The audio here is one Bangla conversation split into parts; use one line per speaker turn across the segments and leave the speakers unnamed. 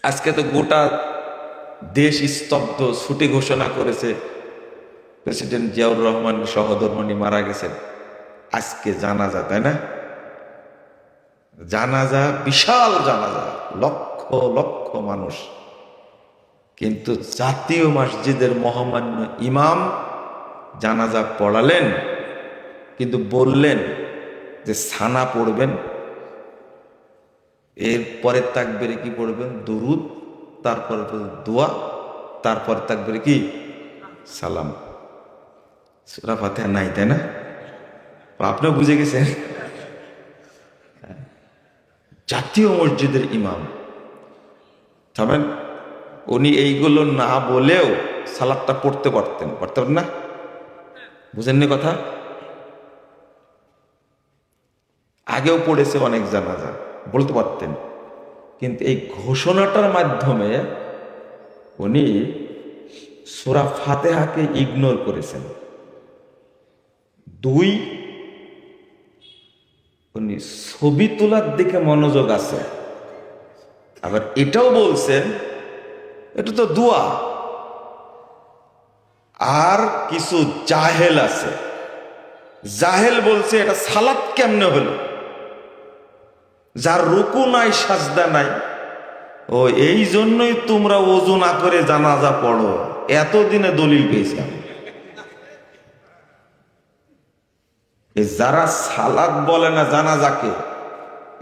আজকে তো গোটা দেশ স্তব্ধ, ছুটি ঘোষণা করেছে। প্রেসিডেন্ট জিয়াউর রহমান সহধর্মিণী মারা গেছেন। আজকে জানাজা, তাই না? জানাজা, বিশাল জানাজা, লক্ষ লক্ষ মানুষ। কিন্তু জাতীয় মসজিদের মহামান্য ইমাম জানাজা পড়ালেন, কিন্তু বললেন যে সানা পড়বেন, এর পরের তাকবীরে কি পড়বেন? দুরুদ, তারপরে দোয়া, তারপরে তাকবীরে কি? সালাম। সূরা ফাতিহা নাই, তাই না? আপনিও বুঝে গেছেন। জাতীয় মসজিদের ইমাম থামেন, উনি এইগুলো না বলেও সালাদটা পড়তে পারতেন, পারতেন না? বুঝেননি কথা? আগেও পড়েছে অনেক জানাজা, বলতে পারতেন। কিন্তু এই ঘোষণাটার মাধ্যমে উনি সূরা ফাতিহাকে ইগনোর করেছেন। দুই, উনি ছবি তোলার দিকে মনোযোগ আছে। আবার এটাও বলছেন এটা তো দোয়া। আর কিছু জাহেল আছে, জাহেল বলছে এটা সালাত কেমনে হলো, যার রুকু নাই সাজদা নাই, ও এই জন্যই তোমরা ওযু না করে জানাজা পড়ো। এতদিনে দলিল পেয়েছি আমি। যারা সালাত বলে না জানাজাকে,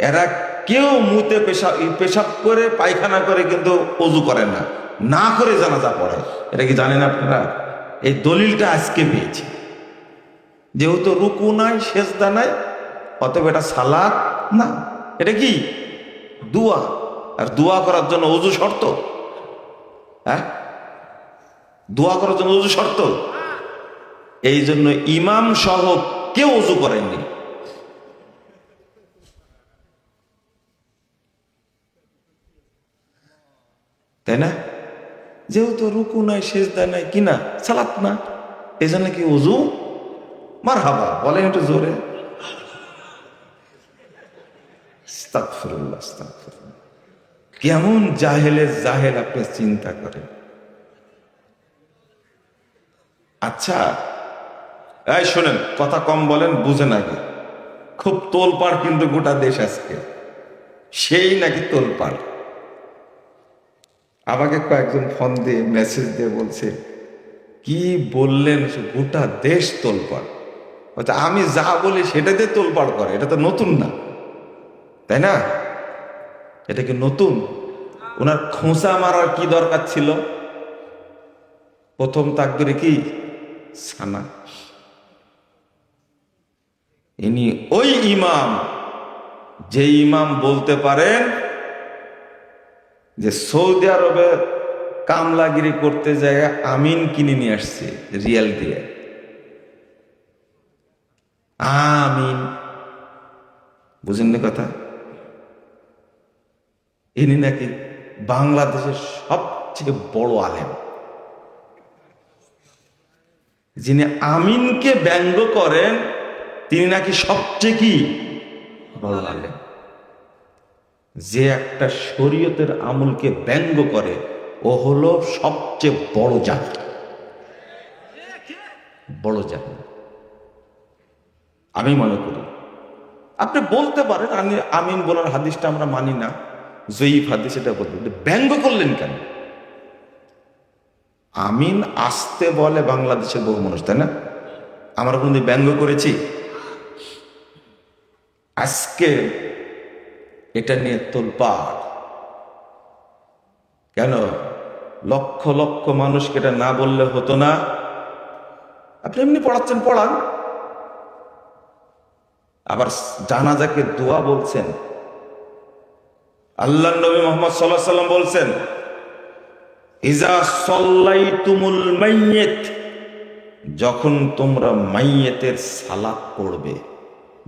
এরা কেউ মুতে পেশাব করে পায়খানা করে কিন্তু ওযু করে না, না করে জানাজা পড়ে। এটা কি জানেন আপনারা? এই দলিলটা আজকে পেয়েছি। যেহেতু রুকু নাই সেজদা নাই, অতএব এটা সালাত না, এটা কি? দোয়া। আর দোয়া করার জন্য ওযু শর্ত? হ্যাঁ, দোয়া করার জন্য ওযু শর্ত। এই জন্য ইমাম সহ কেউ ওযু করেননি। তাই না? যেহেতু রুকু নাই সেজদা নাই, কিনা সালাত না, এই জন্য কি ওযু? মারহাবা বলেন একটু জোরে। আস্তাগফিরুল্লাহ, আস্তাগফিরুল্লাহ। কেমন জাহেলের জাহেল আপনি চিন্তা করেন। আচ্ছা, এই শোনেন, কথা কম বলেন, বুঝেন আগে। খুব তোলপাড় কিন্তু গোটা দেশ আজকে, সেই নাকি তোলপাড়। আমাকে কয়েকজন ফোন দিয়ে মেসেজ দিয়ে বলছে, কি বললেন, গোটা দেশ তোলপাড়। বলছে আমি যা বলি সেটাতে তোলপাড় করে, এটা তো নতুন না, তাই না? এটা কি নতুন? ওনার খোঁচা মারার কি দরকার ছিল? প্রথম তাকবীরে কি? সানা। ইনি ওই ইমাম, যে ইমাম বলতে পারেন যে সৌদি আরবে কামলাগিরি করতে যায় আমিন কিনে নিয়ে আসছে রিয়াল দিয়ে। আমিন, বুঝেননি কথা? ইনি নাকি বাংলাদেশের সবচেয়ে বড় আলেম, যিনি আমিনকে ব্যঙ্গ করেন তিনি নাকি সবচেয়ে কি বড় আলেম। যে একটা শরীয়তের আমলকে ব্যঙ্গ করে ও হলো সবচেয়ে বড় জাত, বড় জাত। আমি মনে করি আপনি বলতে পারেন আমি আমিন বলার হাদিসটা আমরা মানি না, জয়ীফ হাদিস, এটা বলতে ব্যঙ্গ করলেন কেন? আমিন আসতে বলে বাংলাদেশের বহু মানুষ, তাই না? আমরা কোনদিন ব্যঙ্গ করেছি? আজকে এটা নিয়ে তোলপাড় কেন? লক্ষ লক্ষ মানুষকে এটা না বললে হতো না? আপনি এমনি পড়াচ্ছেন, পড়ান। আবার জানাজাকে দোয়া বলছেন। আল্লাহ নবী মুহাম্মদ সাল্লাল্লাহু আলাইহি সাল্লাম বলছেন, ইজা সাল্লাইতুমুল মাইয়িত, যখন তোমরা মাইয়েতের সালাত পড়বে।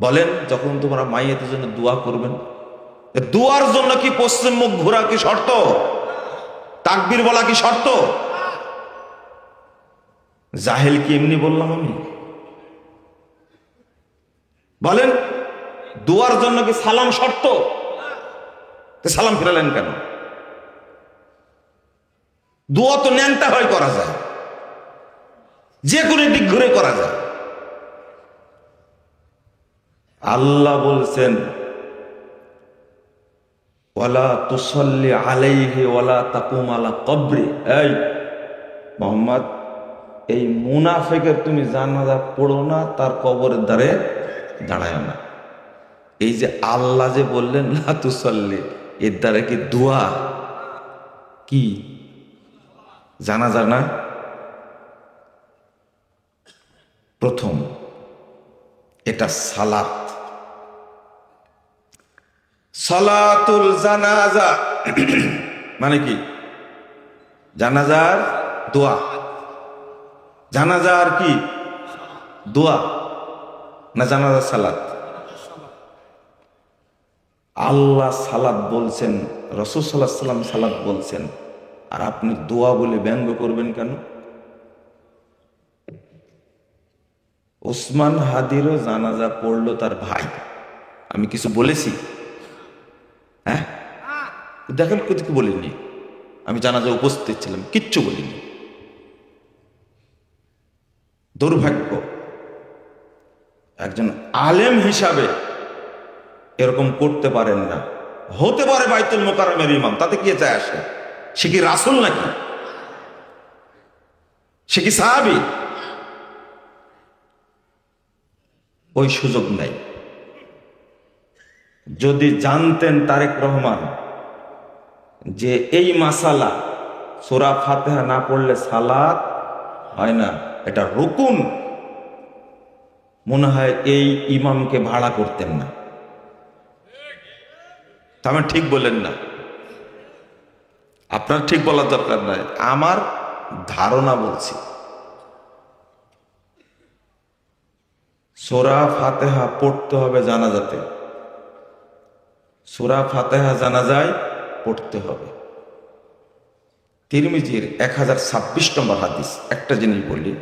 বলেন, যখন তোমরা মাইয়েতের জন্য দোয়া করবেন, দোয়ার জন্য কি পশ্চিম মুখ ঘোরা কি শর্ত? তাকবীর বলা কি শর্ত? জাহেল কি এমনি বললাম আমি? বলেন, দোয়ার জন্য কি সালাম শর্ত? সালাম ফিরালেন কেন? দোয়া তো ন্যাংটা হয় করা যায়, যে কোনো দিক ঘুরে করা যায়। আল্লাহ বলছেন ওয়ালা তুসাল্লি আলাইহি ওয়ালা তাকুম আলা কবরি। এই মোহাম্মদ, এই মুনাফিকের তুমি জানাজা পড়ো না, তার কবরের ধারে দাঁড়ায় না। এই যে আল্লাহ যে বললেন লা তুসাল্লি, এর দ্বারা কি দোয়া? কি জানাজা না? প্রথম এটা সালাত, সালাতুল জানাজা মানে কি? জানাজার দোয়া। জানাজার কি দোয়া না জানাজার সালাত? আল্লাহ সালাত বলছেন, রাসূল সাল্লাল্লাহু আলাইহি সাল্লাম সালাত বলছেন, আর আপনি দোয়া বলে ব্যঙ্গ করবেন কেন? ওসমান হাদিরও জানাজা পড়লো তার ভাই। আমি কিছু বলেছি? হ্যাঁ, দেখেন কিছু বলিনি। আমি জানাজা উপস্থিত ছিলাম, কিচ্ছু বলিনি। দুর্ভাগ্য, একজন আলেম হিসাবে এরকম করতে পারেন না। হতে পারে বাইতুল মোকাররমের ইমাম, তাতে কি যায় আসে? সে কি রাসূল নাকি? সে কি সাহাবী? ওই সুযোগ নাই। যদি জানতেন তারেক রহমান যে এই মাসালা সূরা ফাতিহা না পড়লে সালাত হয় না, এটা রুকুন, মনে হয় এই ইমামকে ভাড়া করতেন না। আমি ঠিক বলেন না, আপনার ঠিক বলার দরকার নাই, আমার ধারণা বলছি। সূরা ফাতিহা পড়তে হবে জানাজাতে, সূরা ফাতিহা জানাজায় পড়তে হবে। তিরমিজির 1026 নম্বর হাদিস। একটা জিনিস বলি,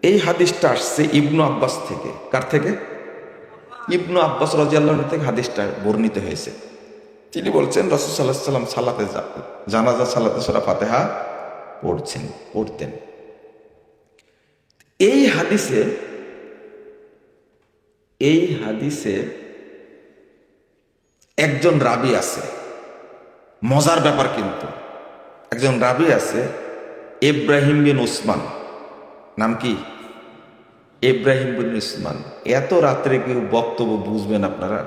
এই হাদিসটা আসছে ইবনু আব্বাস থেকে। কার থেকে? ইবনু আব্বাস রাদিয়াল্লাহু আনহু থেকে হাদিসটা বর্ণিত হয়েছে। তিনি বলছেন রাসূল সাল্লাল্লাহু আলাইহি ওয়াসাল্লাম সালাতে জানাজা সালাতে সূরা ফাতিহা পড়তেন। এই হাদিসে একজন রাবী আছে, মজার ব্যাপার কিন্তু। একজন রাবী আছে ইব্রাহিম বিন উসমান, নাম কি? ইব্রাহিম বিন উসমান। এত রাত্রে কেউ বক্তব্য বুঝবেন আপনারা?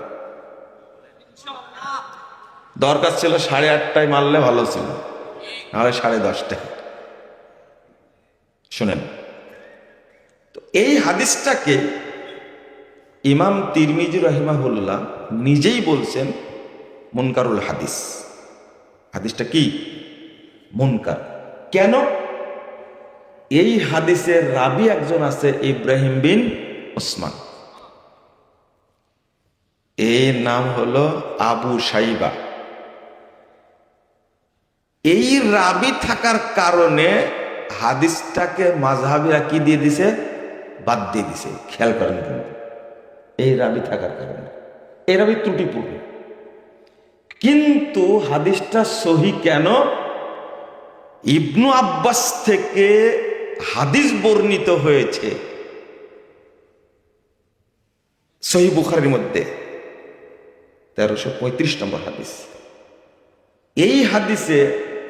দরকার ছিল 8:30টায় মারলে ভালো ছিল, নাহলে 10:30টায়। শুনেন তো, এই হাদিসটাকে ইমাম তিরমিজি রাহিমাহুল্লাহ নিজেই বলছেন মুনকারুল হাদিস। হাদিসটা কি? মুনকার। কেন? এই হাদিসের রাবী একজন আছে ইব্রাহিম বিন উসমান, এই নাম হলো আবু সাইবা। এই রাবী থাকার কারণে হাদিসটাকে মাযহাবিরা কি দিয়ে দিছে? বাদ দিয়ে দিছে। খেয়াল করেন কিন্তু, এই রাবী থাকার কারণে। এই রাবী ত্রুটিপূর্ণ, কিন্তু হাদিসটা সহি কেন? ইবনু আব্বাস থেকে হাদিস বর্ণিত হয়েছে সহিহ বুখারীর মধ্যে 1335 নম্বর হাদিস। এই হাদিসে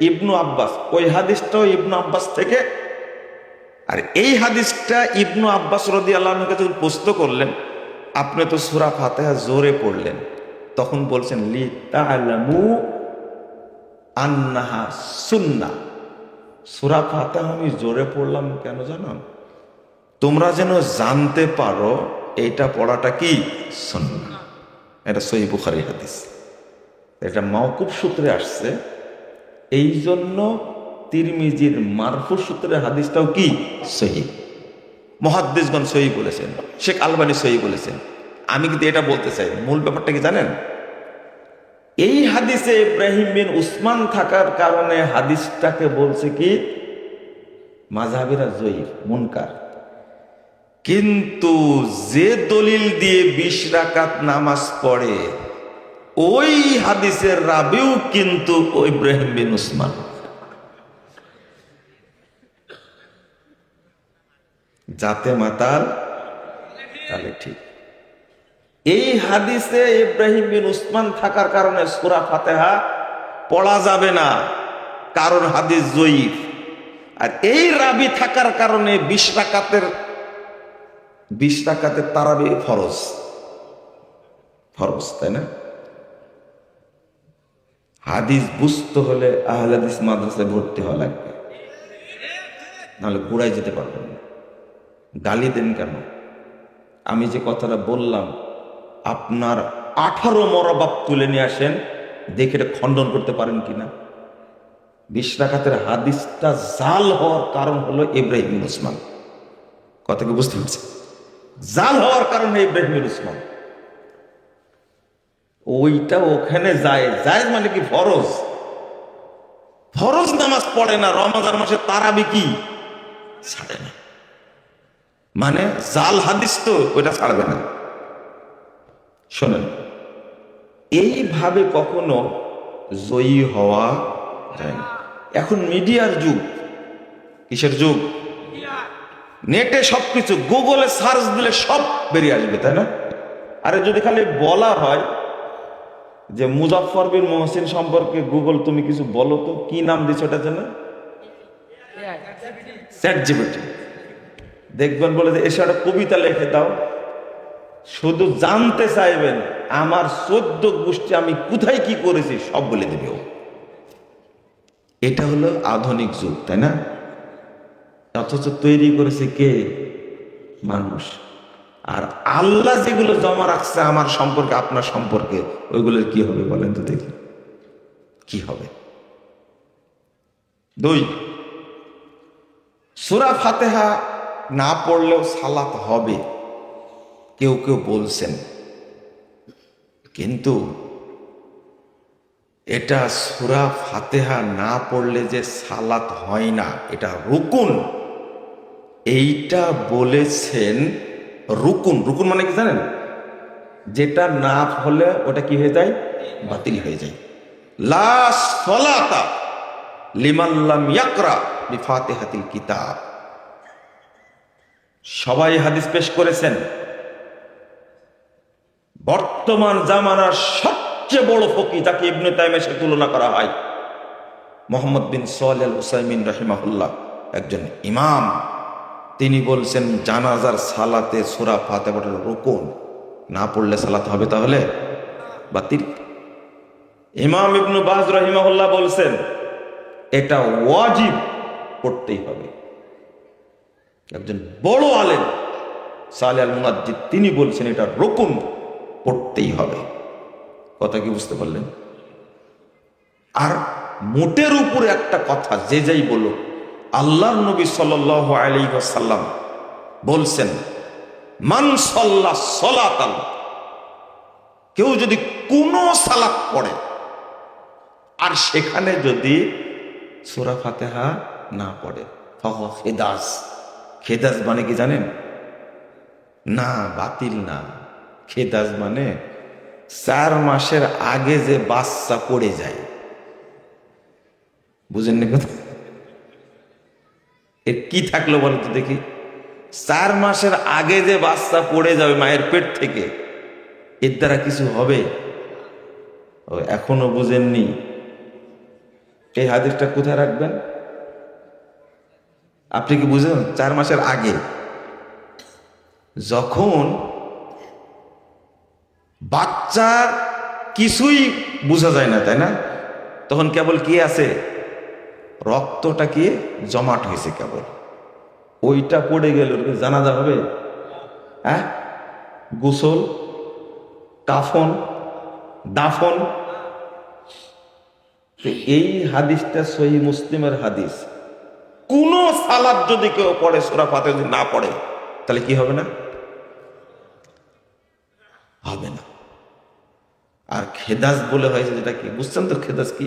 ইবনু আব্বাস, ওই হাদিসটাও ইবনু আব্বাস থেকে, আর এই হাদিসটা ইবনু আব্বাস রাদিয়াল্লাহু আনহু যখন প্রশ্ন করলেন, আপনি তো সূরা ফাতিহা জোরে পড়লেন, তখন বলছেন লি তা'লামু আন্নাহা সুন্নাহ। সূরা ফাতিহা আমি জোরে পড়লাম কেন জানেন? তোমরা যেন জানতে পারো এইটা পড়াটা কি সুন্নাহ। এটা সহিহ বুখারী হাদিস, এটা মাওকুফ সূত্রে আসছে। এই জন্য তিরমিজির মারফু সূত্রে হাদিসটাও কি সহিহ। মুহাদ্দিসগণ সহিহ বলেছেন, শেখ আলবানী সহিহ বলেছেন। আমি কিন্তু এটা বলতে চাই, মূল ব্যাপারটা কি জানেন? এই হাদিসে ইব্রাহিম বিন উসমান থাকার কারণে হাদিসটাকে বলছে কি মাযহাবিরা যঈফ, মুনকার। কিন্তু যে দলিল দিয়ে 20 রাকাত নামাজ পড়ে, ওই হাদিসের রাবিও কিন্তু ইব্রাহিম বিন উসমান। যাতে মাতাল তাহলে ঠিক। এই হাদিসে ইব্রাহিম বিন উসমান থাকার কারণে সূরা ফাতিহা পড়া যাবে না, কারণ হাদিস জয়ীফ। আর এই রাবি থাকার কারণে 20 রাকাতের তারাবি ফরজ, তাই না? হাদিস বুঝতে হলে আহলে হাদিস মাদ্রাসায় ভর্তি হওয়া লাগবে, নাহলে পুরাই যেতে পারবেন না। গালি দেন কেন? আমি যে কথাটা বললাম, আপনার 18 মরবাব তুলে নিয়ে আসেন, দেখে এটা খণ্ডন করতে পারেন কিনা। 20 রাকাতের হাদিসটা জাল হওয়ার কারণ হলো ইব্রাহিম বিন উসমান। কথা কি বুঝতে পারছেন? জাল হওয়ার কারণে ইব্রাহিম বিন উসমান, ওইটা ওখানে যায় মানে কি ফরজ নামাজ পড়ে না, রমজান মাসে তারাবি কি ছাড়ে না, মানে জাল হাদিস তো ওইটা ছাড়বে না। শোনেন, এইভাবে কখনো জয়ী হওয়া যায় না। এখন মিডিয়ার যুগ। কিসের যুগ? নেটে সবকিছু, গুগলে সার্চ দিলে সব বেরিয়ে আসবে, তাই না? আরে যদি খালি বলা হয় যে মুজাফফর বিন মহসিন সম্পর্কে গুগল তুমি কিছু বলো তো, কি নাম দিচ্ছ ওটা যেন? ChatGPT। দেখবেন বলে যে এসে একটা কবিতা লিখে দাও, শুধু জানতে চাইবেন আমার 14 গোষ্ঠী আমি কোথায় কি করেছি সব বলে দেবে ও। এটা হলো আধুনিক যুগ, তাই না? অথচ তৈরি করেছে কে? মানুষ। আর আল্লাহ যেগুলো জমা রাখছে আমার সম্পর্কে, আপনার সম্পর্কে, ওইগুলোর কি হবে বলেন তো দেখি, কি হবে? 2, সূরা ফাতিহা না পড়লেও সালাত হবে, কেউ কেউ বলছেন, কিন্তু এটা সূরা ফাতিহা না পড়লে যে সালাত হয় না, এটা রুকুন। এইটা বলেছেন রুকুন। রুকুন মানে কি জানেন? যেটা না হলে ওটা কি হয়ে যায়? বাতিল হয়ে যায়। লা সালাতা লিমান লাম ইয়াকরা বিফাতিহাতিল কিতাব। সবাই হাদিস পেশ করেছেন। বর্তমান জামানার সবচেয়ে বড় ফকি, যাকে ইবনে তাইমিয়ার সাথে তুলনা করা হয়, মুহাম্মদ বিন সালেহ আল উসাইমিন রাহিমাহুল্লাহ, একজন ইমাম, তিনি বলছেন জানাজার সালাতে সূরা ফাতিহা পড়ার রুকুন, না পড়লে সালাত হবে তাহলে বাতিল। ইমাম ইবনে বাজ রাহিমাহুল্লাহ বলছেন এটা ওয়াজিব, পড়তেই হবে। একজন বড় আলেম সালেহ আল মুনাজ্জিদ, তিনি বলছেন এটা রুকুন, পড়তেই হবে। কথা কি বুঝতে পারলেন? আর মোটের উপরে একটা কথা যে যাই বলো, আল্লাহর নবী সাল্লাল্লাহু আলাইহি ওয়াসাল্লাম বলছেন মান সাল্লা সালাতান, কেউ যদি কোনো সালাত পড়ে আর সেখানে যদি সূরা ফাতিহা না পড়ে, ফাহুয়া খিদাস। খিদাস মানে কি জানেন? না, বাতিল না। খিদাস মানে 4 মাসের আগে যে বাচ্চা পড়ে যায়, বুঝেননি কথা? এর কি থাকলো বলো তো দেখি? 4 মাসের আগে যে বাচ্চা পড়ে যাবে মায়ের পেট থেকে, এর দ্বারা কিছু হবে? এখনো বুঝেননি? এই হাদিসটা কোথায় রাখবেন? আপনি কি বুঝেন? 4 মাসের আগে যখন বাচ্চার কিছুই বোঝা যায় না, তাই না? তখন কেবল কি আছে? রক্তটা কি জমাট হয়েছে কেবল, ওইটা পড়ে গেল, জানাজা হবে? হ্যাঁ, গোসল, কাফন, দাফন। এই হাদিসটা সহিহ মুসলিমের হাদিস। কোন সালাত যদি কেউ পড়ে সূরা ফাতিহা যদি না পড়ে, তাহলে কি হবে না? হবে না। আর খেদাস বলে হয়েছে, যেটা কি বুঝছেন তো? খেদাস কি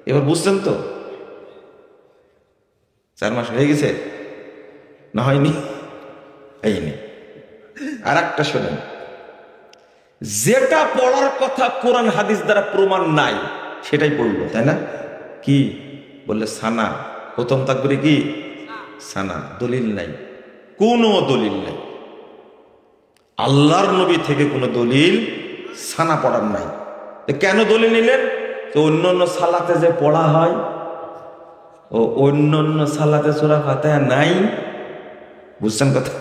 এবার বুঝছেন তো? 4 মাস হয়ে গেছে না? হয়নি? হয়নি। আর একটা শোনেন, যেটা পড়ার কথা কোরআন হাদিস দ্বারা প্রমাণ নাই সেটাই পড়লো, তাই না? কি বললে? সানা, প্রথম তাকবীরে কি সানা, দলিল নাই। কোনো দলিল নেই। আল্লাহর নবী থেকে কোনো দলিল ছানা পড়ার নাই। কেন দলিল নিলেন? তো অন্য অন্য সালাতে যে পড়া হয়, ও অন্য অন্য সালাতে সূরা ফাতিহা নাই। বুঝছেন কথা?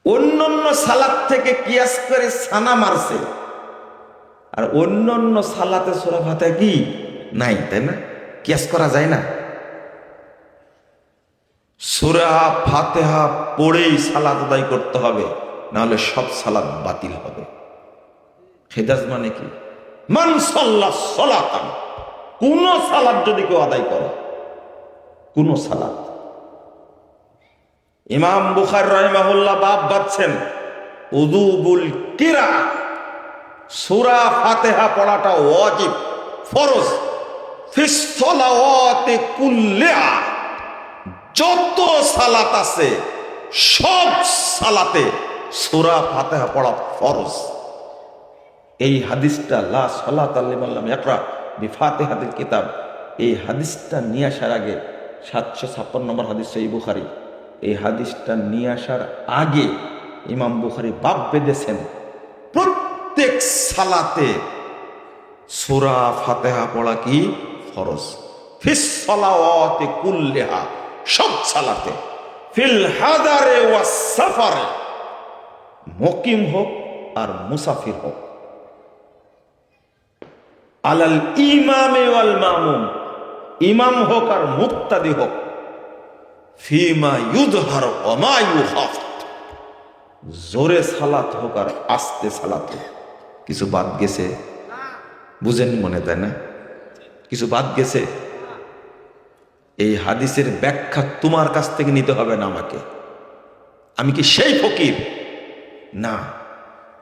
অন্য অন্য সালাত থেকে কিয়াস করে ছানা মারছে, আর অন্য অন্য সালাতে সূরা ফাতিহা কি নাই, তাই না? কিয়াস করা যায় না। সূরা ফাতিহা পড়েই সালাত আদায় করতে হবে, নাহলে সব সালাত বাতিল হবে। হেদাজ মানে কি? মান সাল্লা সালাতান, কোন সালাত যদি কেউ আদায় করে, কোন সালাত। ইমাম বুখারী রাহিমাহুল্লাহ বাব বাঁধছেন উযুবুল কিরা, সূরা ফাতিহা পড়াটা ওয়াজিব, ফরজ। ফিস সালাওয়াতি কুল্লিহা, যত সালাত আছে সব সালাতে সূরা ফাতিহা পড়া ফরজ। এই হাদিসটা লা সালাতা লিমান লাম ইয়াকরা বিফাতিহাতিল কিতাব, এই হাদিসটা নিয়ে আসার আগে 756 নম্বর হাদিস সহিহ বুখারী, এই হাদিসটা নিয়ে আসার আগে ইমাম বুখারী বাব বেঁধেছেন প্রত্যেক সালাতে সূরা ফাতিহা পড়া কি ফরজ। ফিস সালাওয়াতি কুল্লিহা, সব সালাতে, ফিল হাদারে ওয়াস সাফারে, মুকিম হোক আর মুসাফির হোক, আলাল ইমামে ওয়াল মামুম, ইমাম হোক আর মুক্তাদি হোক, ফিমা ইউযহার ওয়া মা ইউখাফত, জোরে সালাত হোক আর আস্তে সালাত হোক। কিছু বাদ গেছে? বুঝেন মনে, তাই না? কিছু বাদ গেছে। এই হাদিসের ব্যাখ্যা তোমার কাছ থেকে নিতে হবে না আমাকে। আমি কি সেই ফকির? না,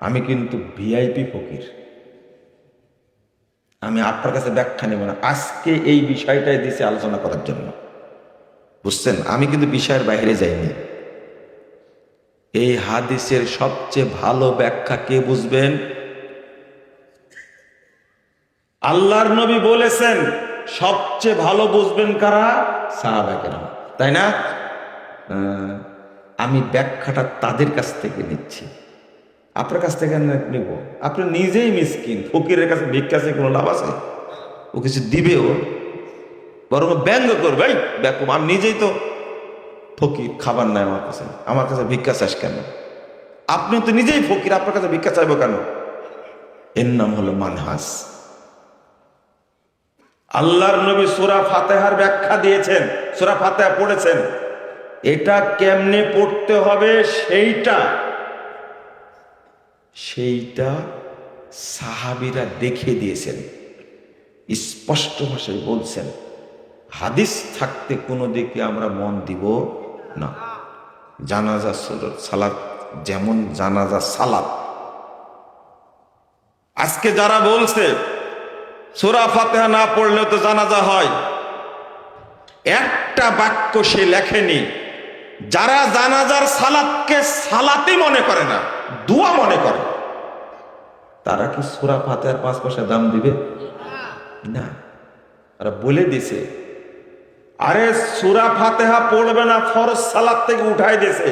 আমি কিন্তু ভিআইপি ফকির। আমি আপনার কাছে ব্যাখ্যা নেব না। আজকে এই বিষয়টাই দিছে আলোচনা করার জন্য, বুঝছেন? আমি কিন্তু বিষয়ের বাইরে যাইনি। এই হাদিসের সবচেয়ে ভালো ব্যাখ্যা কে বুঝবেন? আল্লাহর নবী বলেছেন সবচেয়ে ভালো বুঝবেন কারা? সাহাবায়ে কেরাম, তাই না? আমি ব্যাখ্যাটা তাদের কাছ থেকে নিচ্ছি, আপনার কাছ থেকে নিব। আপনি নিজেই মিসকিন, ফকিরের কাছে ভিক্ষা চেয়ে কোনো লাভ আছে? ও কিছু দিবেও, বরং ব্যঙ্গ করবে, এই দেখো আমি নিজেই তো ফকির, খাবার নাই আমার কাছে ভিক্ষা চাস কেন? আপনি তো নিজেই ফকির, আপনার কাছে ভিক্ষা চাইবো কেন? এর নাম হলো মানহাজ। আল্লাহর নবী সূরা ফাতিহার ব্যাখ্যা দিয়েছেন, সূরা ফাতিহা পড়েছেন, এটা কেমনে পড়তে হবে সেইটা সাহাবীরা দেখিয়ে দিয়েছেন, স্পষ্ট ভাষায় বলছেন। হাদিস থাকতে কোনো দিকে আমরা মন দিব না। জানাজা সালাত যেমন জানাজা সালাত, আজকে যারা বলছে সূরা ফাতিহা না পড়লেও তো জানাজা হয়, একটা বাক্য সে লেখেনি। যারা জানাজার সালাতকে সালাতই মনে করে না, দোয়া মনে করে, তারা কি সূরা ফাতিহার 5 পয়সা দাম দিবে? না। তারা বলে দিছে, আরে সূরা ফাতিহা পড়বে না, ফরজ সালাত থেকে উঠাই দিয়েছে।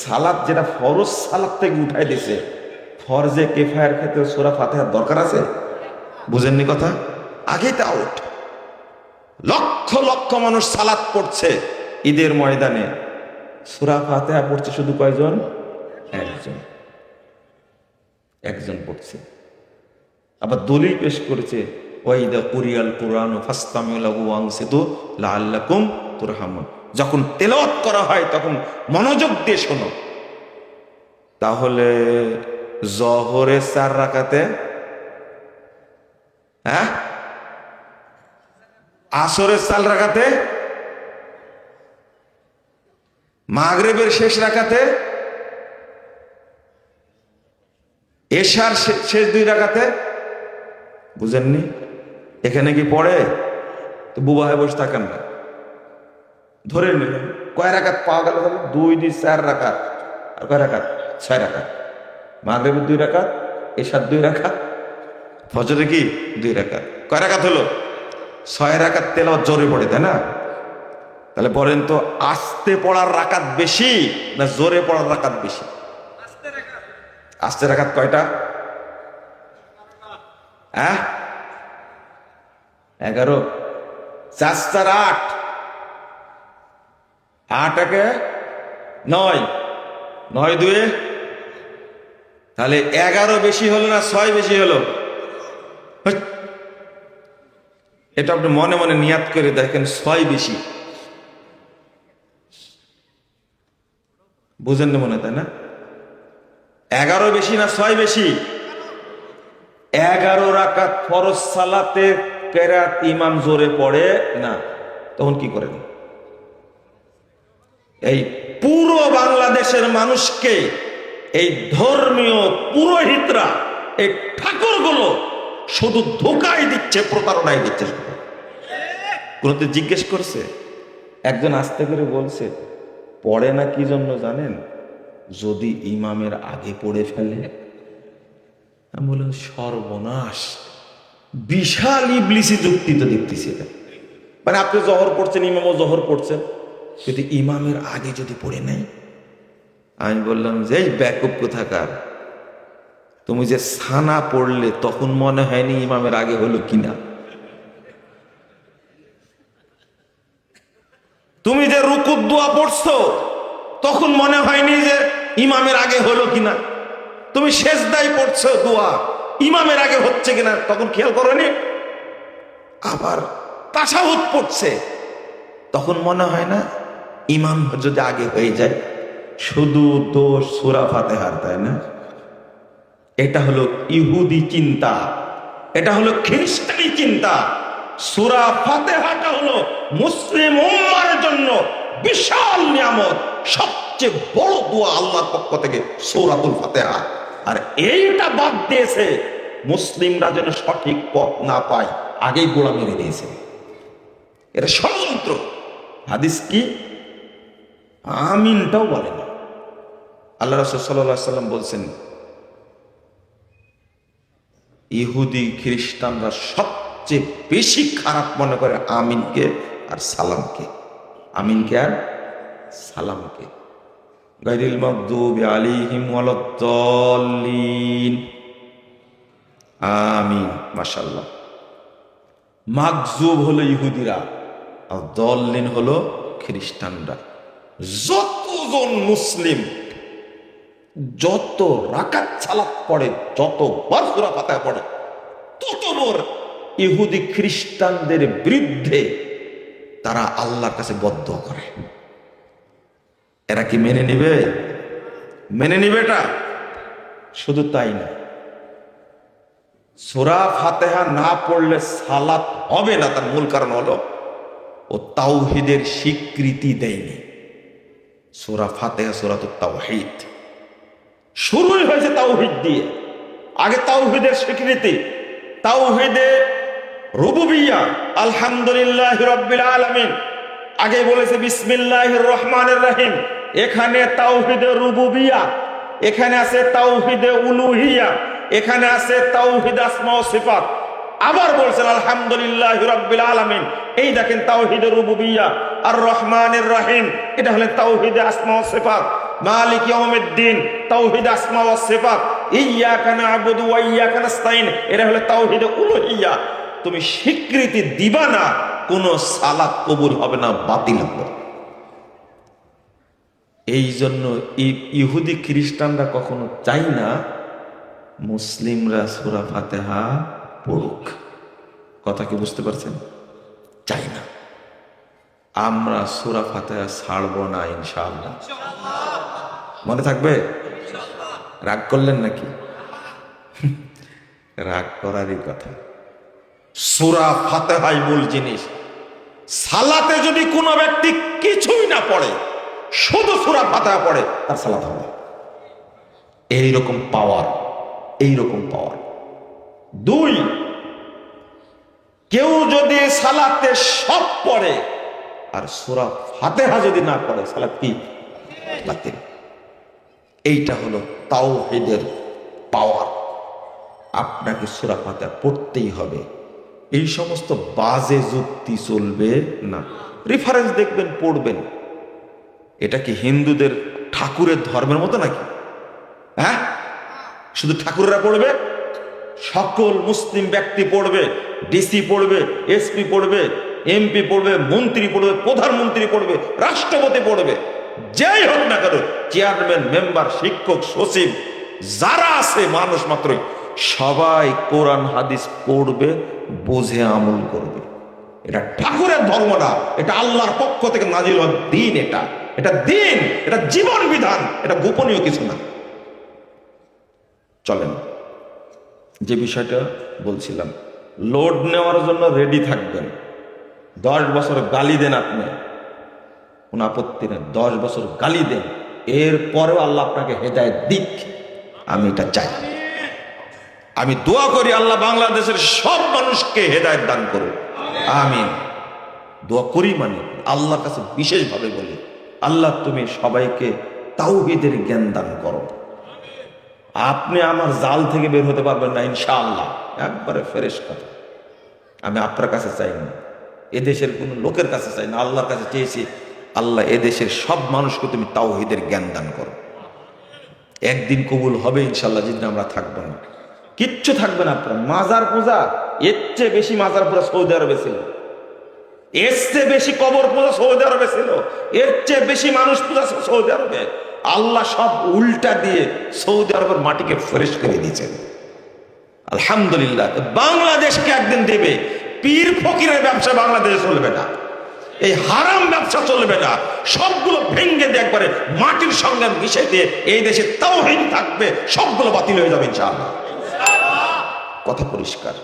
সালাত যেটা ফরজ সালাত থেকে উঠাই দিয়েছে, ফরজে কিফায়ার ক্ষেত্রে সূরা ফাতিহার দরকার আছে? বুঝেননি কথা? আগেই তো আউট। লক্ষ লক্ষ মানুষ সালাত পড়ছে ঈদের ময়দানে, সূরা ফাতিহা পড়ছে শুধু কয়জন? একজন পড়ছে। আবার দলিল পেশ করেছে, ওয়াইদা কুরিয়াল কুরআন ফাসতামিউ লাহু ওয়ানসিতু লাআল্লাকুম তুরহামুন, যখন তেলাওয়াত করা হয় তখন মনোযোগ দিয়ে শোনো। তাহলে জোহরে 4 রাকাতে, হ্যাঁ, আসরের 4 রাকাতে, মাগরিবের শেষ রাকাতে, এশার শেষ 2 রাকাতে। বুঝেননি? এখানে কি পড়ে? তো বুবা হয়ে বসে থাকেন না। ধরে নিলেন কয় রাকাত পাওয়া গেল? 2 2 4 রাকাত। আর কয় রাকাত? 6 রাকাত। মাগরিবের 2 রাকাত, এশার 2 রাকাত, ফজরে কি 2 রাকাত। কয় রাকাত হলো? 6 রাকাত তেলাওয়াত জোরে পড়ে, তাই না? তাহলে বলেন তো, আস্তে পড়ার রাকাত বেশি না জোরে পড়ার রাকাত বেশি? আস্তে রাকাত কয়টা? হ্যাঁ, 11। 4 4 8, 8 একে 9, 9 2, তাহলে 11 বেশি হলো না 6 বেশি হলো? এটা আপনি মনে মনে নিয়াত করে দেখেন, 6 বেশি। বুঝেন না মনে, তাই না? 11 বেশি না 6 বেশি? 11 রাকাত ফরজ সালাতে কেরাত ইমাম জোরে পড়ে না, তখন কি করেন? এই পুরো বাংলাদেশের মানুষকে এই ধর্মীয় পুরোহিতরা, এই ঠাকুরগুলো শুধু ধোকায় দিচ্ছে, প্রতারণায় দিচ্ছে। কোনদিন জিজ্ঞেস করছে? একজন আস্তে করে বলছে, পড়ে না কি জন্য জানেন? যদি ইমামের আগে পড়ে ফেলে। আমি বললাম, সর্বনাশ, বিশাল ইবলিসি যুক্তি তো দেখতেছি এটা। মানে আপনি জহর পড়ছেন, ইমামও জহর পড়ছেন, যদি ইমামের আগে যদি পড়ে নেয়। আমি বললাম যে, এই ব্যাকআপ কোথাকার, তুমি যে সানা পড়লে তখন মনে হয়নি ইমামের আগে হলো কিনা? তুমি যে রুকুর দোয়া পড়ছো তখন মনে হয়নি যে ইমামের আগে হলো কিনা? তুমি সেজদায় পড়ছো দোয়া, ইমামের আগে হচ্ছে কিনা তখন খেয়াল করোনি? আবার তাশাহুদ পড়ছে, তখন মনে হয় না ইমাম যদি আগে হয়ে যায়? শুধু দোষ সূরা ফাতিহার, তাই না? এটা হলো ইহুদি চিন্তা, এটা হলো খ্রিস্টানি চিন্তা। সূরা ফাতিহাটা হলো মুসলিম উম্মার জন্য বিশাল নিয়ামত, সবচেয়ে বড় দোয়া আল্লাহর পক্ষ থেকে সূরাতুল ফাতিহা। আর এইটা বাদ দিয়েছে মুসলিমরা যেন সঠিক পথ না পায়, আগেই গোড়া মেরে দিয়েছে। এটা ষড়যন্ত্র। হাদিস কি? আমিনটাও বলে না। আল্লাহ রাসূল সাল্লাল্লাহু আলাইহি ওয়াসাল্লাম বলছেন, ইহুদি খ্রিস্টানরা সবচেয়ে বেশি খারাপ মনে করে আমিনকে আর সালামকে। আমিনকে আর সালামকে। গায়রিল মাগদুবি আলাইহিম ওয়ালাদ-দাল্লিন। আমিন। মাশাআল্লাহ। মাগজুব হলো ইহুদিরা আর দাল্লিন হলো খ্রিস্টানরা। যতজন মুসলিম যত রাকাত সালাত পড়ে, যত বার সূরা ফাতিহা পড়ে, তত বড় ইহুদি খ্রিস্টানদের বিরুদ্ধে তারা আল্লাহর কাছে বদদোয়া করে। এরা কি মেনে নিবে? মেনে নিবে এটা? শুধু তাই না, সূরা ফাতিহা না পড়লে সালাত হবে না। তার মূল কারণ হলো ও তাওহীদের স্বীকৃতি দেয়নি। সূরা ফাতিহা সূরাতুত তাওহীদ, শুরুই হয়েছে তাওহীদ দিয়ে। আগে তাওহীদের স্বীকৃতি, তাওহীদে রুবুবিয়্যাহ, আলহামদুলিল্লাহি রাব্বিল আলামিন। আগে বলেছে বিসমিল্লাহির রহমানির রহিম। এখানে তাওহীদে রুবুবিয়্যাহ, এখানে আছে তাওহীদে উলুহিয়্যাহ, এখানে আছে তাওহীদ আসমা ও সিফাত। আবার বলছেন আলহামদুলিল্লাহি রাব্বিল আলামিন। এই দেখেন তাওহীদে রুবুবিয়্যাহ আর রহমানির রহিম, এটা হলো তাওহীদে আসমা ও সিফাত। মালিক ইয়াউমিদ্দিন, তাওহীদ আসমা ওয়াস সিফাত। ইয়্যাকা না'বুদু ওয়া ইয়্যাকা নাস্তাইন, এটা হলো তাওহীদে উলুহিয়্যাহ। তুমি স্বীকৃতি দিবা না, কোন সালাত কবুল হবে না, বাতিল হবে। এই জন্য ইহুদি খ্রিস্টানরা কখনো চাই না মুসলিমরা সূরা ফাতিহা পড়ুক। কথা কি বুঝতে পারছেন? চাই না। আমরা সূরা ফাতিহা ছাড়বো না ইনশাআল্লাহ। মনে থাকবে? রাগ করলেন নাকি? রাগ করারই কথা। সূরা ফাতিহাই মূল জিনিস। সালাতে যদি কোনো ব্যক্তি কিছুই না পড়ে, শুধু সূরা ফাতিহা পড়ে, তার সালাত হবে। এইরকম পাওয়ার, এইরকম পাওয়ার। 2, কেউ যদি সালাতে সব পড়ে আর সূরা ফাতিহা যদি না পড়ে, সালাত কি? বাতিল। এইটা হলো তাওহীদের পাওয়ার। আপনাকে সূরা ফাতিহা পড়তেই হবে। এই সমস্ত বাজে যুক্তি চলবে না। রেফারেন্স দেখবেন, পড়বেন। এটা কি হিন্দুদের ঠাকুরের ধর্মের মতো নাকি? হ্যাঁ, শুধু ঠাকুরেরা পড়বে? সকল মুসলিম ব্যক্তি পড়বে, ডিসি পড়বে, এসপি পড়বে, এমপি পড়বে, মন্ত্রী পড়বে, প্রধানমন্ত্রী পড়বে, রাষ্ট্রপতি পড়বে, যাই হোক না কেন, চেয়ারম্যান, মেম্বার, শিক্ষক, সচিব যারা আছে মানুষ মাত্রই সবাই কোরআন হাদিস পড়বে, বুঝে আমল করবে। এটা ঠাকুরের ধর্ম না, এটা আল্লাহর পক্ষ থেকে নাজিল হওয়া দিন। এটা দিন, এটা জীবন বিধান, এটা গোপনীয় কিছু না। চলেন, যে বিষয়টা বলছিলাম, লোড নেওয়ার জন্য রেডি থাকবেন। 10 বছর গালি দেন আপনি, কোন আপত্তি নেই, 10 বছর গালি দেন, এরপরেও আল্লাহ আপনাকে হেদায়েত দিক, আমি এটা চাই। আমি দোয়া করি আল্লাহ বাংলাদেশের সব মানুষকে হেদায়েত দান করুন, আমিন। দোয়া করি মানে আল্লাহর কাছে বিশেষভাবে বলি, আল্লাহ তুমি সবাইকে তাওহীদের জ্ঞান দান করো। আপনি আমার জাল থেকে বের হতে পারবেন না ইনশাআল্লাহ, একবারে ফ্রেশ কথা। আমি আপনার কাছে চাই না, এদেশের কোনো লোকের কাছে চাই না, আল্লাহর কাছে চেয়েছি, আল্লাহ এদেশের সব মানুষকে তুমি তাওহীদের জ্ঞান দান করো। একদিন কবুল হবে ইনশাআল্লাহ, যেদিন আমরা থাকবো না, কিচ্ছু থাকবে না। আপনার মাজার পূজা, এর চেয়ে বেশি মাজার পূজা সৌদি আরবে ছিল, এর চেয়ে বেশি কবর পূজা সৌদি আরবে ছিল, এর চেয়ে বেশি মানুষ পূজা সৌদি আরবে। আল্লাহ সব উল্টা দিয়ে সৌদি আরবের মাটিকে ফ্রেশ করে দিয়েছেন, আলহামদুলিল্লাহ। বাংলাদেশকে একদিন দেবে। পীর ফকিরের ব্যবসা বাংলাদেশে চলবে না, এই হারাম ব্যবসা চলবে না, সবগুলো ভেঙ্গে দিয়ে একবারে মাটির সঙ্গে মিশে দিয়ে এই দেশে তাওহীদ থাকবে, সবগুলো বাতিল হয়ে যাবে ইনশাআল্লাহ। কথা পরিষ্কার।